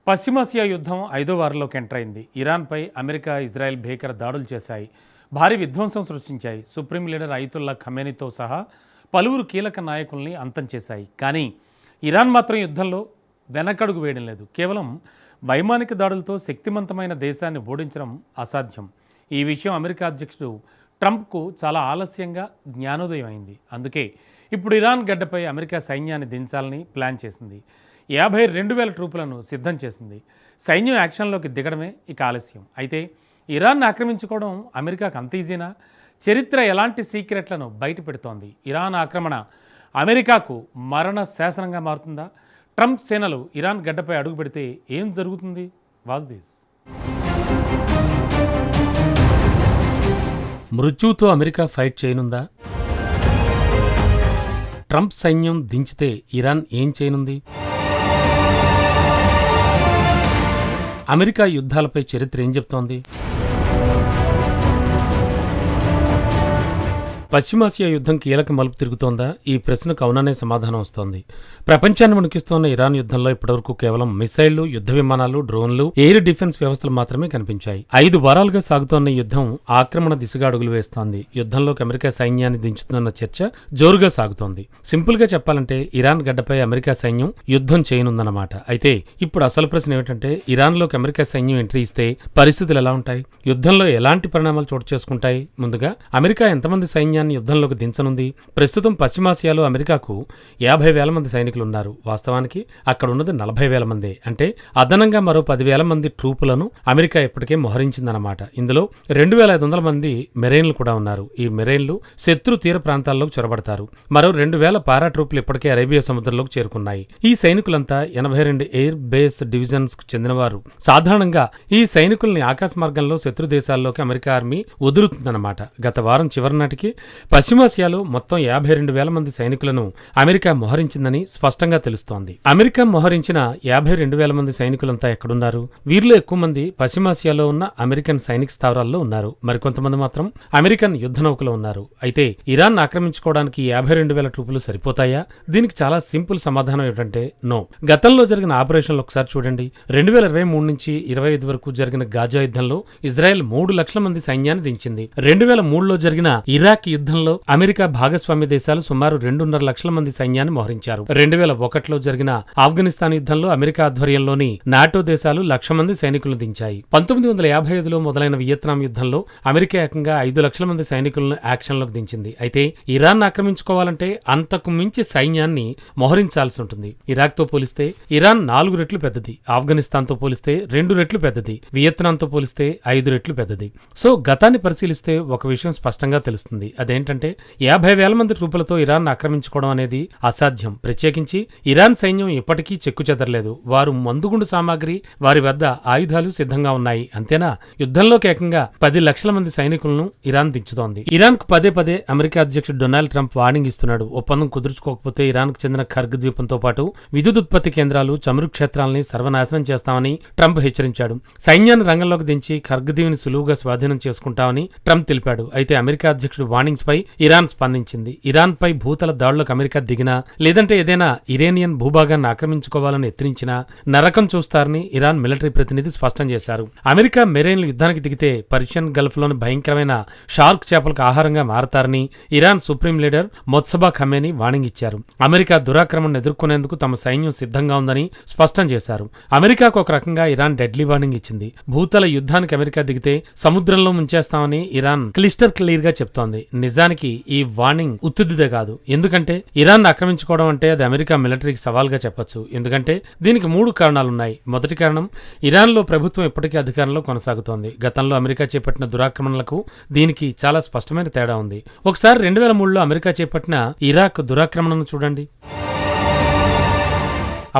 పశ్చిమాసియా యుద్ధం 5వ వారంలోకి ఎంటర్ అయింది. ఇరాన్పై అమెరికా, ఇజ్రాయెల్ భీకర దాడులు చేశాయి. భారీ విధ్వంసం సృష్టించాయి. సుప్రీం లీడర్ అయతుల్లా ఖమేనీతో సహా పలువురు కీలక నాయకుల్ని అంతం చేశాయి. కానీ ఇరాన్ మాత్రం యుద్ధంలో వెనకడుగు వేయడం లేదు. కేవలం వైమానిక దాడులతో శక్తివంతమైన దేశాన్ని ఓడించడం అసాధ్యం. ఈ విషయం అమెరికా అధ్యక్షుడు ట్రంప్కు చాలా ఆలస్యంగా జ్ఞానోదయం అయింది. అందుకే ఇప్పుడు ఇరాన్ గడ్డపై అమెరికా సైన్యాన్ని దించాలని ప్లాన్ చేసింది. 52,000 ట్రూపులను సిద్ధం చేసింది. సైన్యం యాక్షన్లోకి దిగడమే ఇక ఆలస్యం. అయితే ఇరాన్ని ఆక్రమించుకోవడం అమెరికాకు అంత ఈజీనా? చరిత్ర ఎలాంటి సీక్రెట్లను బయట పెడుతోంది? ఇరాన్ ఆక్రమణ అమెరికాకు మరణ శాసనంగా మారుతుందా? ట్రంప్ సేనలు ఇరాన్ గడ్డపై అడుగు పెడితే ఏం జరుగుతుంది? Watch this. మృత్యుతో అమెరికా ఫైట్ చేయనుందా? ట్రంప్ సైన్యం దించితే ఇరాన్ ఏం చేయనుంది? అమెరికా యుద్ధాలపై చరిత్ర ఏం చెప్తోంది? పశ్చిమాసియా యుద్ధం కీలక మలుపు తిరుగుతోందా? ఈ ప్రశ్నకు అవుననే సమాధానం వస్తోంది. ప్రపంచాన్ని వణికిస్తోన్న ఇరాన్ యుద్ధంలో ఇప్పటివరకు కేవలం మిసైళ్లు, యుద్ధ విమానాలు, డ్రోన్లు, ఎయిర్ డిఫెన్స్ వ్యవస్థలు మాత్రమే కనిపించాయి. 5 వారాలుగా సాగుతోన్న యుద్ధం ఆక్రమణ దిశగా అడుగులు వేస్తోంది. యుద్ధంలోకి అమెరికా సైన్యాన్ని దించుతున్న చర్చ జోరుగా సాగుతోంది. సింపుల్ గా చెప్పాలంటే ఇరాన్ గడ్డపై అమెరికా సైన్యం యుద్ధం చేయనుందన్నమాట. అయితే ఇప్పుడు అసలు ప్రశ్న ఏమిటంటే, ఇరాన్లోకి అమెరికా సైన్యం ఎంట్రీ ఇస్తే పరిస్థితులు ఎలా ఉంటాయి? యుద్ధంలో ఎలాంటి పరిణామాలు చోటు చేసుకుంటాయి? ముందుగా అమెరికా ఎంతమంది సైన్యాన్ని యుద్ధంలోకి దించనుంది? ప్రస్తుతం పశ్చిమాసియాలో అమెరికాకు 50,000 మంది సైనికులు ఉన్నారు. వాస్తవానికి అక్కడ ఉన్నది 40,000 మందే. అంటే అదనంగా మరో 10,000 మంది ట్రూపులను అమెరికా ఇప్పటికే మోహరించిందన్నమాట. ఇందులో 2,500 మంది మెరైన్లు కూడా ఉన్నారు. ఈ మెరైన్లు శత్రు తీర ప్రాంతాల్లోకి చొరబడతారు. మరో 2,000 పారాట్రూపులు ఇప్పటికే అరేబియా సముద్రంలోకి చేరుకున్నాయి. ఈ సైనికులంతా 82 ఎయిర్ బేస్ డివిజన్స్ కు చెందినవారు. సాధారణంగా ఈ సైనికుల్ని ఆకాశ మార్గంలో శత్రు దేశాల్లోకి అమెరికా ఆర్మీ వదులుతుందన్నమాట. గత వారం చివరి నాటికి పశ్చిమాసియాలో మొత్తం 52,000 మంది సైనికులను అమెరికా మోహరించిందని స్పష్టంగా తెలుస్తోంది. అమెరికా మోహరించిన 52,000 మంది సైనికులంతా ఎక్కడున్నారు? వీరిలో ఎక్కువ మంది పశ్చిమాసియాలో ఉన్న అమెరికన్ సైనిక స్థావరాల్లో ఉన్నారు. మరికొంతమంది మాత్రం అమెరికన్ యుద్ధ నౌకలో ఉన్నారు. అయితే ఇరాన్ ఆక్రమించుకోవడానికి 52,000 ట్రూపులు సరిపోతాయా? దీనికి చాలా సింపుల్ సమాధానం ఏమిటంటే నో. గతంలో జరిగిన ఆపరేషన్లు ఒకసారి చూడండి. 2023 నుంచి 25 వరకు జరిగిన గాజా యుద్ధంలో ఇజ్రాయెల్ 3 లక్షల మంది సైన్యాన్ని దించింది. 2003లో జరిగిన ఇరాక్ యుద్ధంలో అమెరికా భాగస్వామ్య దేశాలు సుమారు 2.5 లక్షల మంది సైన్యాన్ని మోహరించారు. 2001లో జరిగిన ఆఫ్ఘనిస్తాన్ యుద్ధంలో అమెరికా ఆధ్వర్యంలోని నాటో దేశాలు 1,00,000 మంది సైనికులను దించాయి. 1955లో మొదలైన వియత్నాం యుద్ధంలో అమెరికా ఏకంగా 5 లక్షల మంది సైనికులను యాక్షన్లోకి దించింది. అయితే ఇరాన్ ఆక్రమించుకోవాలంటే అంతకు మించి సైన్యాన్ని మోహరించాల్సి ఉంటుంది. ఇరాక్తో పోలిస్తే ఇరాన్ 4 రెట్లు పెద్దది. ఆఫ్ఘనిస్తాన్తో పోలిస్తే 2 రెట్లు పెద్దది. వియత్నాంతో పోలిస్తే 5 రెట్లు పెద్దది. సో గతాన్ని పరిశీలిస్తే ఒక విషయం స్పష్టంగా తెలుస్తుంది. అదేంటంటే 50,000 మంది ట్రూపులతో ఇరాన్ ఆక్రమించుకోవడం అనేది అసాధ్యం. ప్రత్యేకించి ఇరాన్ సైన్యం ఇప్పటికీ చెక్కు చెదరలేదు. వారు మందుగుండు సామాగ్రి, వారి వద్ద ఆయుధాలు సిద్ధంగా ఉన్నాయి. అంతేనా? యుద్ధంలోకి ఏకంగా 10 లక్షల మంది సైనికులను ఇరాన్ దించుతోంది. ఇరాన్ కు పదే పదే అమెరికా అధ్యక్షుడు డొనాల్డ్ ట్రంప్ వార్నింగ్ ఇస్తున్నాడు. ఒప్పందం కుదుర్చుకోకపోతే ఇరాన్ కు చెందిన ఖర్గ్ ద్వీపంతో పాటు విద్యుత్ ఉత్పత్తి కేంద్రాలు, చమురు క్షేత్రాలని సర్వనాశనం చేస్తామని ట్రంప్ హెచ్చరించాడు. సైన్యాన్ని రంగంలోకి దించి ఖర్గ్ దీవిని సులువుగా స్వాధీనం చేసుకుంటామని ట్రంప్ తెలిపాడు. అయితే అమెరికా అధ్యక్షుడు వార్నింగ్స్ పై ఇరాన్ స్పందించింది. ఇరాన్ పై భూతల దాడులకు అమెరికా దిగినా, లేదంటే ఏదైనా ఇరేనియన్ భూభాగాన్ని ఆక్రమించుకోవాలని ఎత్తిరించినా నరకం చూస్తారని ఇరాన్ మిలిటరీ ప్రతినిధి స్పష్టం చేశారు. అమెరికా మెరైన్లు యుద్ధానికి దిగితే పర్షియన్ గల్ఫ్ లోని భయంకరమైన షార్క్ చేపలకు ఆహారంగా మారతారని Iran supreme leader Mojtaba Khamenei warning ఇచ్చారు. అమెరికా దురాక్రమణను ఎదుర్కొనేందుకు తమ సైన్యం సిద్ధంగా ఉందని స్పష్టం చేశారు. అమెరికాకు ఒక రకంగా ఇరాన్ డెడ్లీ వార్నింగ్ ఇచ్చింది. భూతల యుద్ధానికి అమెరికా దిగితే సముద్రంలో ముంచేస్తామని ఇరాన్ క్లిస్టర్ క్లియర్ గా చెప్తోంది. నిజానికి ఈ వార్నింగ్ ఉత్తుదిదే కాదు. ఎందుకంటే ఇరాన్ ఆక్రమించుకోవడం అంటే అది అమెరికా మిలిటరీకి సవాల్గా చెప్పొచ్చు. ఎందుకంటే దీనికి 3 కారణాలున్నాయి. మొదటి కారణం, ఇరాన్లో ప్రభుత్వం ఇప్పటికీ అధికారంలో కొనసాగుతోంది. గతంలో అమెరికా చేపట్టిన దురాక్రమణలకు దీనికి చాలా స్పష్టమైన తేడా ఉంది. ఒకసారి 2003లో అమెరికా చేపట్టిన ఇరాక్ దురాక్రమణను చూడండి.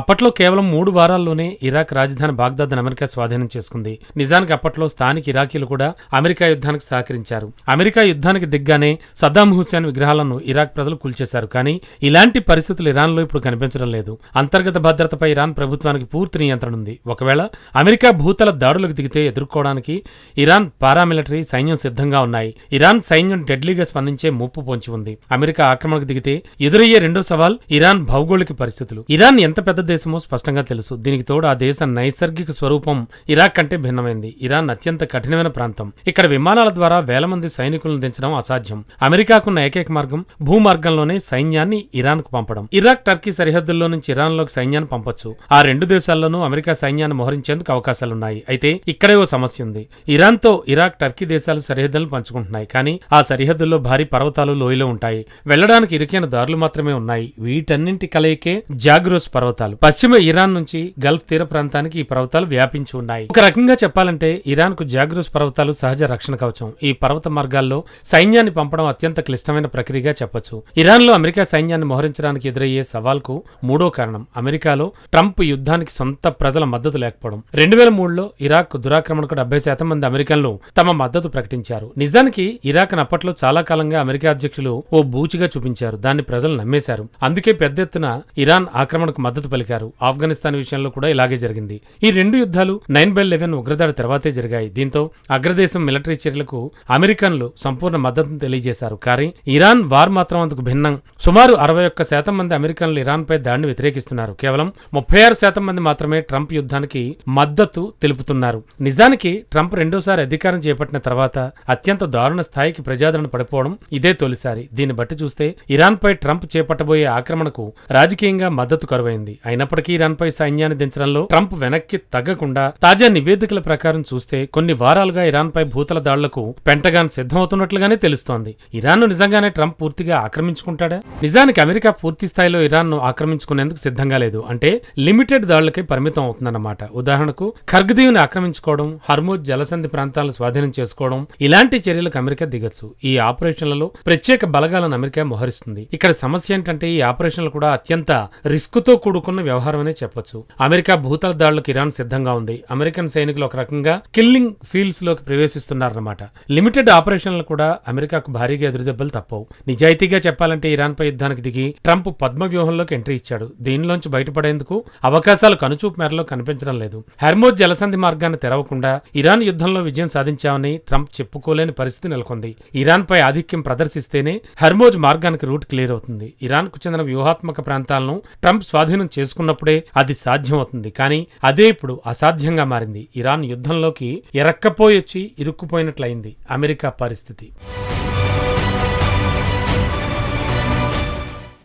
అప్పట్లో కేవలం 3 వారాల్లోనే ఇరాక్ రాజధాని బాగ్దాద్ను అమెరికా స్వాధీనం చేసుకుంది. నిజానికి అప్పట్లో స్థానిక ఇరాకీలు కూడా అమెరికా యుద్ధానికి సహకరించారు. అమెరికా యుద్ధానికి దిగ్గానే సద్దాం హుస్సేన్ విగ్రహాలను ఇరాక్ ప్రజలు కూల్చేశారు. కానీ ఇలాంటి పరిస్థితులు ఇరాన్లో ఇప్పుడు కనిపించడం లేదు. అంతర్గత భద్రతపై ఇరాన్ ప్రభుత్వానికి పూర్తి నియంత్రణ ఉంది. ఒకవేళ అమెరికా భూతల దాడులకు దిగితే ఎదుర్కోవడానికి ఇరాన్ పారామిలిటరీ సైన్యం సిద్ధంగా ఉన్నాయి. ఇరాన్ సైన్యం డెడ్లీగా స్పందించే ముప్పు పొంచి ఉంది. అమెరికా ఆక్రమణకు దిగితే ఎదురయ్యే రెండో సవాల్ ఇరాన్ భౌగోళిక పరిస్థితులు. ఇరాన్ ఎంత పెద్ద దేశమో స్పష్టంగా తెలుసు. దీనికి తోడు ఆ దేశ నైసర్గిక స్వరూపం ఇరాక్ కంటే భిన్నమైంది. ఇరాన్ అత్యంత కఠినమైన ప్రాంతం. ఇక్కడ విమానాల ద్వారా వేల మంది సైనికులను దించడం అసాధ్యం. అమెరికాకున్న ఏకైక మార్గం భూమార్గంలోనే సైన్యాన్ని ఇరాన్కు పంపడం. ఇరాక్ టర్కీ సరిహద్దుల్లో నుంచి ఇరాన్లోకి సైన్యాన్ని పంపొచ్చు. ఆ రెండు దేశాల్లోనూ అమెరికా సైన్యాన్ని మోహరించేందుకు అవకాశాలున్నాయి. అయితే ఇక్కడే ఓ సమస్య ఉంది. ఇరాన్తో ఇరాక్, టర్కీ దేశాలు సరిహద్దులను పంచుకుంటున్నాయి. కానీ ఆ సరిహద్దుల్లో భారీ పర్వతాలు, లోయలు ఉంటాయి. వెళ్లడానికి ఇరుకైన దారులు మాత్రమే ఉన్నాయి. వీటన్నింటి కలయికే జాగ్రోస్ పర్వతాలు. పశ్చిమ ఇరాన్ నుంచి గల్ఫ్ తీర ప్రాంతానికి ఈ పర్వతాలు వ్యాపించి ఉన్నాయి. ఒక రకంగా చెప్పాలంటే ఇరాన్ కు జాగ్రోస్ పర్వతాలు సహజ రక్షణ కవచం. ఈ పర్వత మార్గాల్లో సైన్యాన్ని పంపడం అత్యంత క్లిష్టమైన ప్రక్రియగా చెప్పొచ్చు. ఇరాన్ లో అమెరికా సైన్యాన్ని మోహరించడానికి ఎదురయ్యే సవాల్కు మూడో కారణం అమెరికాలో ట్రంప్ యుద్ధానికి సొంత ప్రజల మద్దతు లేకపోవడం. 2003లో ఇరాక్ దురాక్రమణకు 70% మంది అమెరికన్లు తమ మద్దతు ప్రకటించారు. నిజానికి ఇరాక్ అప్పట్లో చాలా కాలంగా అమెరికా అధ్యక్షులు ఓ బూచిగా చూపించారు. దాన్ని ప్రజలు నమ్మేశారు. అందుకే పెద్ద ఎత్తున ఇరాన్ ఆక్రమణకు మద్దతు పలికారు. ఆఫ్ఘనిస్తాన్ విషయంలో కూడా ఇలాగే జరిగింది. ఈ రెండు యుద్ధాలు 9/11 ఉగ్రదాడి తర్వాతే జరిగాయి. దీంతో అగ్రదేశం మిలిటరీ చర్యలకు అమెరికన్లు సంపూర్ణ మద్దతును తెలియజేశారు. కానీ ఇరాన్ వార్ మాత్రం అందుకు భిన్నం. సుమారు 61% మంది అమెరికన్లు ఇరాన్ పై దాడిని వ్యతిరేకిస్తున్నారు. కేవలం 36% మంది మాత్రమే ట్రంప్ యుద్ధానికి మద్దతు తెలుపుతున్నారు. నిజానికి ట్రంప్ రెండోసారి అధికారం చేపట్టిన తర్వాత అత్యంత దారుణ స్థాయికి ప్రజాదరణ పడిపోవడం ఇదే తొలిసారి. దీన్ని బట్టి చూస్తే ఇరాన్ పై ట్రంప్ చేపట్టబోయే ఆక్రమణకు రాజకీయంగా మద్దతు కరువైంది. అయినప్పటికీ ఇరాన్ పై సైన్యాన్ని దించడంలో ట్రంప్ వెనక్కి తగ్గకుండా తాజా నివేదికల ప్రకారం చూస్తే కొన్ని వారాలుగా ఇరాన్ పై భూతల దాడులకు పెంటగాన్ సిద్ధమవుతున్నట్లుగానే తెలుస్తోంది. ఇరాన్ను నిజంగానే ట్రంప్ పూర్తిగా ఆక్రమించుకుంటాడా? నిజానికి అమెరికా పూర్తి స్థాయిలో ఇరాన్ను ఆక్రమించుకునేందుకు సిద్ధంగా లేదు. అంటే లిమిటెడ్ దాడులకే పరిమితం అవుతుందన్నమాట. ఉదాహరణకు ఖర్గదీవుని ఆక్రమించుకోవడం, హర్మూజ్ జలసంధి ప్రాంతాలను స్వాధీనం చేసుకోవడం, ఇలాంటి చర్యలకు అమెరికా దిగచ్చు. ఈ ఆపరేషన్లలో ప్రత్యేక బలగాలను అమెరికా మోహరిస్తుంది. ఇక్కడ సమస్య ఏంటంటే ఈ ఆపరేషన్లు కూడా అత్యంత రిస్క్ తో కూడుకున్న వ్యవహారమనే చెప్పొచ్చు. అమెరికా భూతల దాడులకు ఇరాన్ సిద్ధంగా ఉంది. అమెరికన్ సైనికులు ఒక రకంగా కిల్లింగ్ ఫీల్డ్స్ లోకి ప్రవేశిస్తున్నారన్నమాట. లిమిటెడ్ ఆపరేషన్లు కూడా అమెరికాకు భారీగా ఎదురుదెబ్బలు తప్పవు. నిజాయితీగా చెప్పాలంటే ఇరాన్ పై యుద్ధానికి దిగి ట్రంప్ పద్మ వ్యూహంలోకి ఎంట్రీ ఇచ్చాడు. దీనిలోంచి బయటపడేందుకు అవకాశాలు కనుచూపు మేరలో కనిపించడం లేదు. హర్మూజ్ జలసంధి మార్గాన్ని తెరవకుండా ఇరాన్ యుద్ధంలో విజయం సాధించామని ట్రంప్ చెప్పుకోలేని పరిస్థితి నెలకొంది. ఇరాన్ పై ఆధిక్యం ప్రదర్శిస్తేనే హర్మూజ్ మార్గానికి రూట్ క్లియర్ అవుతుంది. ఇరాన్ కు చెందిన వ్యూహాత్మక ప్రాంతాలను ట్రంప్ స్వాధీనం చేసుకున్నప్పుడే అది సాధ్యమవుతుంది. కానీ అదే ఇప్పుడు అసాధ్యంగా మారింది. ఇరాన్ యుద్ధంలోకి ఎరక్కపోయొచ్చి ఇరుక్కుపోయినట్లయింది అమెరికా పరిస్థితి.